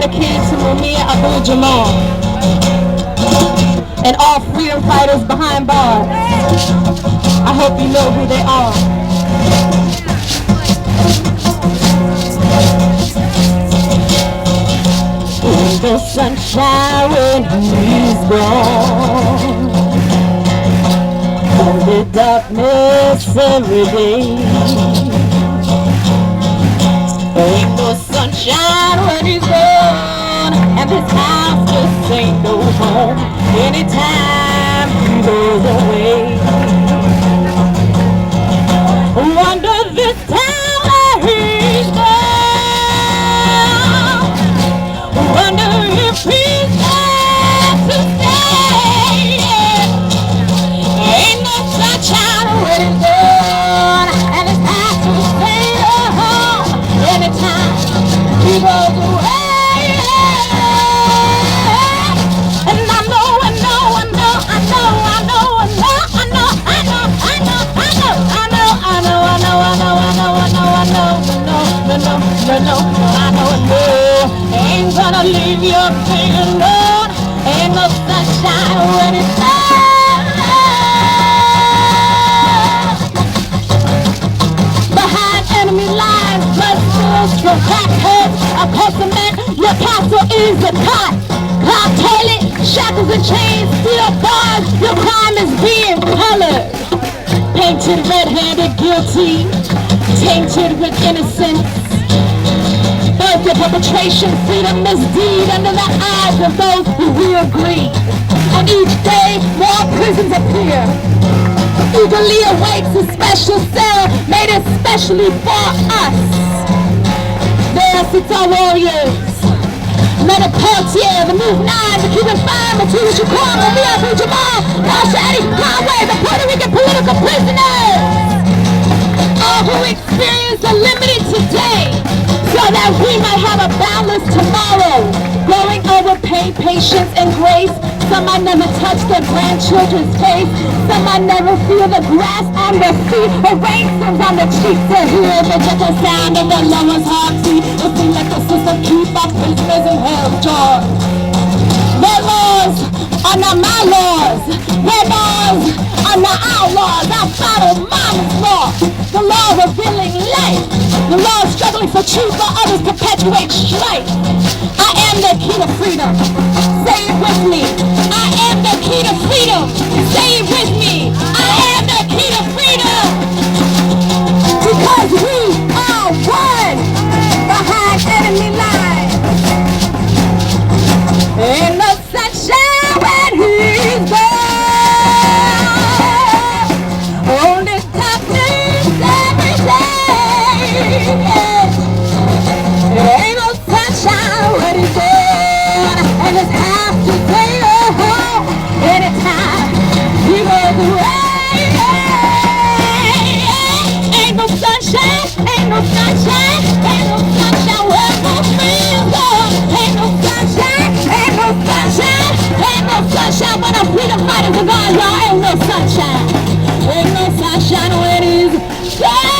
dedicated to Mumia Abu-Jamal and all freedom fighters behind bars. I hope you know who they are. In the sunshine when he's gone, in the darkness every day. Ain't no sunshine when he's gone, and this house just ain't no home anytime he goes away. Wonder this time where he's gone, wonder if he's there to stay. Ain't no sunshine when he's gone, and this house just ain't no home anytime he goes away. And I know, ain't gonna leave you being alone. Ain't no sunshine when it's gone. Behind enemy lines, blood spills from crackheads. A pessimist, your castle is a cot. Cloud toilet, shackles and chains, steel bars. Your crime is being colored, painted red-handed, guilty, tainted with innocence. Birth of perpetration, freedom misdeed under the eyes of those who we agree. And each day more prisons appear. Eagerly awaits a special cell made especially for us. There sits our warriors. Let it Peltier, the move 9, the Cuban 5, the two you call Mumia, Abu-Jamal, Marshall, Conway, the Puerto Rican political prisoners. All who experience a limited today, so that we might have a boundless tomorrow. Growing over pain, patience, and grace. Some might never touch their grandchildren's face. Some might never feel the grass on their feet or raisins on their cheeks to hear the gentle sound of their lover's heartbeat. If we let the system keep our prisoners in hell's jaws. Their laws are not my laws. Their laws are not our laws. I follow mama's law. The law revealing life. The law struggling for truth, while others perpetuate strife. I am the key to freedom. Say it with me. I am the key to freedom. Say it with me. I am the key to freedom. Because we are one behind enemy lines. Ain't no sunshine when he's gone. Only darkness every day. Ain't no sunshine when he's gone, and it's have to stay home anytime he goes away. Ain't no sunshine, ain't no sunshine, ain't no sunshine when my friends gone. Ain't no sunshine, ain't no sunshine, ain't no sunshine when our freedom fighters are gone, y'all. Ain't no sunshine, ain't no sunshine when he's gone.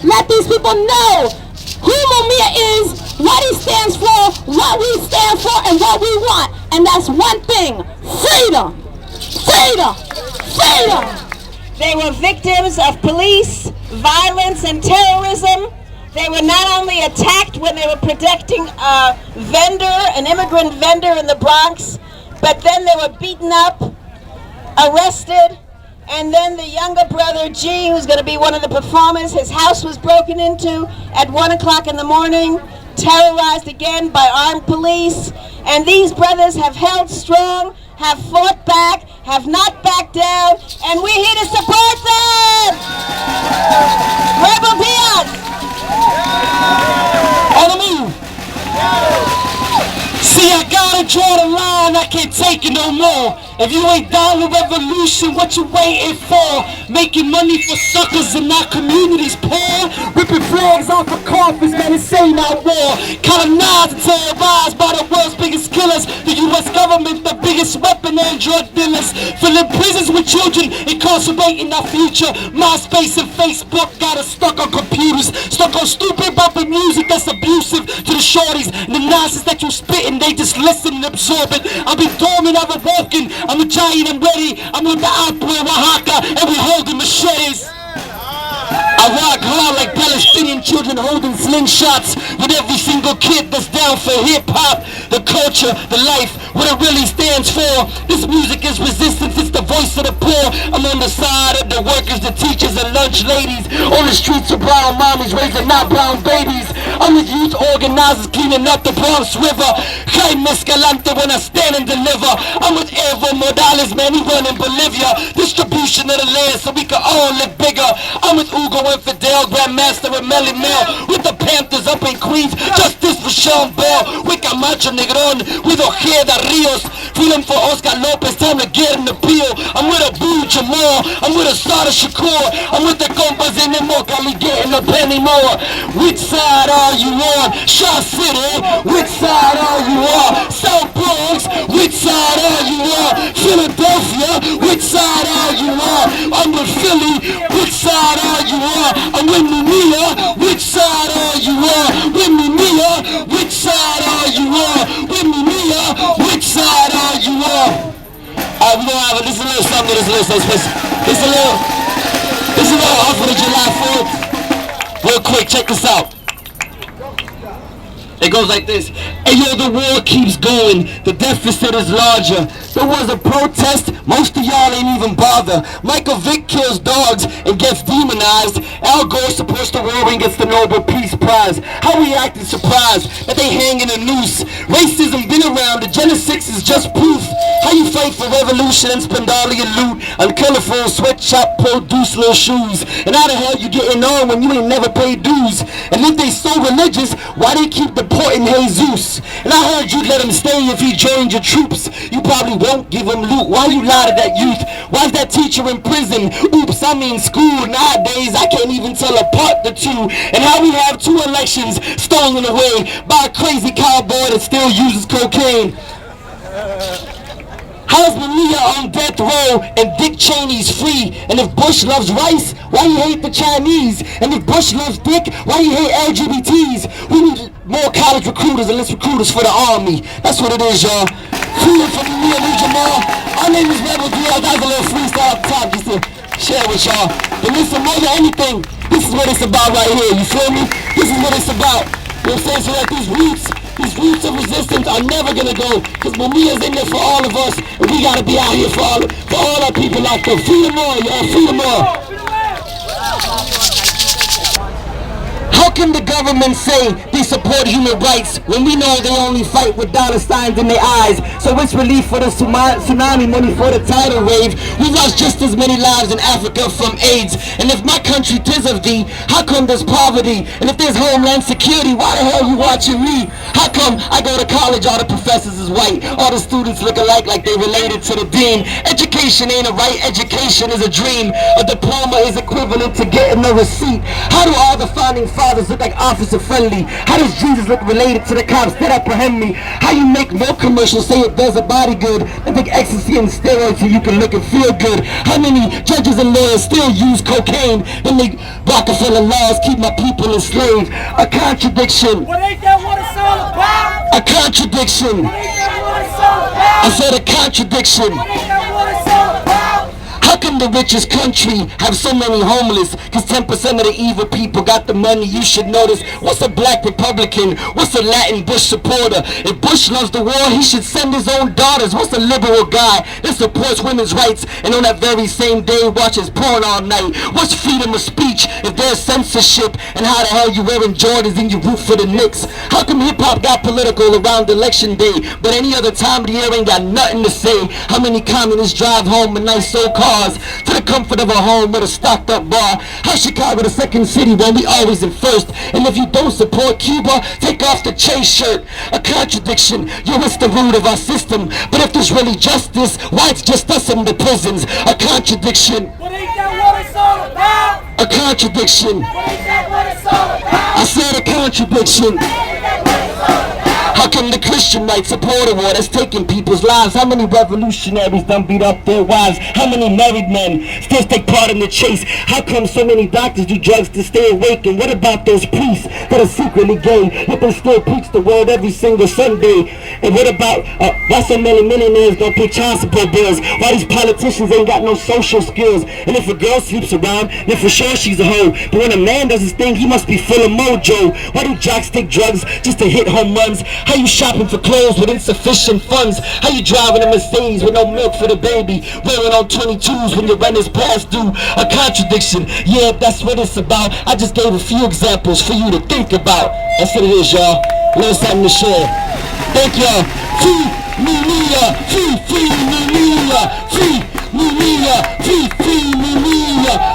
Let these people know who Mumia is, what he stands for, what we stand for, and what we want. And that's one thing: freedom, freedom, freedom. They were victims of police violence and terrorism. They were not only attacked when they were protecting a vendor, an immigrant vendor in the Bronx, but then they were beaten up, arrested. And then the younger brother, G, who's going to be one of the performers, his house was broken into at 1 o'clock in the morning, terrorized again by armed police. And these brothers have held strong, have fought back, have not backed down, and we're here to support them! Rebel Diaz! On the move! See, I gotta draw the line, I can't take it no more. If you ain't down with revolution, what you waiting for? Making money for suckers in our communities poor. Ripping flags off of coffins that it say not war. Colonized and terrorized by the world's biggest killers. The US government, the biggest weapon and drug dealers. Filling prisons with children, incarcerating our future. MySpace and Facebook got us stuck on computers. Stuck on stupid bumping music that's abusive to the shorties. And the nonsense that you spitting, they just listen and absorb it. I'll be dormant, I've awoken. I'm a giant and ready. I'm with the opera in Oaxaca and we holding machetes. I rock hard like Palestinian children holding slingshots with every single kid that's down for hip-hop, the culture, the life, what it really stands for. This music is resistance, it's the voice of the poor. I'm on the side of the workers, the teachers, and lunch ladies. On the streets of brown mommies raising not brown babies. I'm with youth organizers cleaning up the Bronx River. Jaime Escalante when I stand and deliver. I'm with Evo Morales, man, he run in Bolivia. Distribution of the land so we can all live bigger. I'm with Hugo and Fidel, Grandmaster and Melly Mel. With the Panthers up in Queens, justice for Sean Bell. With Camacho Negron, with Ojeda Rios. Freedom for Oscar Lopez, time to get an appeal. I'm with Abu-Jamal, I'm with Asada Shakur. I'm with the compas in the Mocali getting a penny more. Which side are you on? Shaw City, which side are you on? South Bronx, which side are you on? Philadelphia, which side are you on? I'm with Philly, which side are you on? I'm with Mumia, which side are you on? With Mumia, which side are you on? With Mumia, which side are you on? Alright, we're gonna have this is a little something, this is a little special. This is a little off for the July 4th. Real quick, check this out. It goes like this. Hey yo, the war keeps going. The deficit is larger. There was a protest. Most of y'all ain't even bother. Michael Vick kills dogs and gets demonized. Al Gore supports the war and gets the Nobel Peace Prize. How we acting surprised that they hang in a noose. Racism been around. The Genesis is just proof. How you fight for revolution and spend all of your loot on colorful sweatshop produce little shoes. And how the hell you getting on when you ain't never paid dues? And if they so religious, why they keep deporting Jesus? And I heard you'd let him stay if he joined your troops. You probably won't give him loot. Why you lie to that youth? Why's that teacher in prison? Oops, I mean school. Nowadays I can't even tell apart the two. And how we have 2 elections stolen away by a crazy cowboy that still uses cocaine. How's Mumia on death row and Dick Cheney's free? And if Bush loves rice, why you hate the Chinese? And if Bush loves dick, why you hate LGBTs? We need more college recruiters and less recruiters for the army. That's what it is, y'all. Freedom from Mumia Abu-Jamal. My name is Rebel Diaz. I have a little freestyle up top just to share with y'all. But listen, more than anything, this is what it's about right here. You feel me? This is what it's about. You know what I'm saying? So that these roots of resistance are never gonna go, because Mumia's in there for all of us, and we gotta be out here for all our people out there. Freedom more, y'all, freedom more. How can the government say they support human rights when we know they only fight with dollar signs in their eyes? So it's relief for the tsunami, money for the tidal wave. We lost just as many lives in Africa from AIDS. And if my country tis of thee, how come there's poverty? And if there's homeland security, why the hell you watching me? How come I go to college, all the professors is white, all the students look alike like they related to the dean? Education ain't a right, education is a dream. A diploma is equivalent to getting a receipt. How do all the founding fathers look like officer friendly? How does Jesus look related to the cops that apprehend me? How you make more commercials say it does a body good and take ecstasy and steroids so you can look and feel good? How many judges and lawyers still use cocaine and make Rockefeller laws keep my people enslaved? A contradiction. What ain't that what it's all about? A contradiction. What ain't that what it's all about? I said a contradiction. What ain't that what it's all about? How come the richest country have so many homeless? Cause 10% of the evil people got the money. You should notice. What's a black Republican? What's a Latin Bush supporter? If Bush loves the war, he should send his own daughters. What's a liberal guy that supports women's rights and on that very same day watches porn all night? What's freedom of speech if there's censorship? And how the hell you wearing Jordans and you root for the Knicks? How come hip-hop got political around election day, but any other time of the year ain't got nothing to say? How many communists drive home in nice old cars cars to the comfort of a home with a stocked up bar. How Chicago the second city when we always in first? And if you don't support Cuba, take off the Chase shirt. A contradiction, yo, it's the root of our system. But if there's really justice, why it's just us in the prisons? A contradiction. What ain't that what it's all about? A contradiction. What ain't that what it's all about? I said a contradiction. How come the Christian right support a war that's taking people's lives? How many revolutionaries done beat up their wives? How many married men still take part in the chase? How come so many doctors do drugs to stay awake? And what about those priests that are secretly gay yet they still preach the word every single Sunday? And what about why so many millionaires don't pay child support bills? Why these politicians ain't got no social skills? And if a girl sleeps around, then for sure she's a hoe. But when a man does his thing, he must be full of mojo. Why do jocks take drugs just to hit home runs? How you shopping for clothes with insufficient funds? How you driving a Mercedes with no milk for the baby? Wearing on 22s when your rent is past due? A contradiction, yeah, that's what it's about. I just gave a few examples for you to think about. That's what it is, y'all. Learn something to share. Thank y'all. Free Mumia, free Mumia, free Mumia, free Mumia.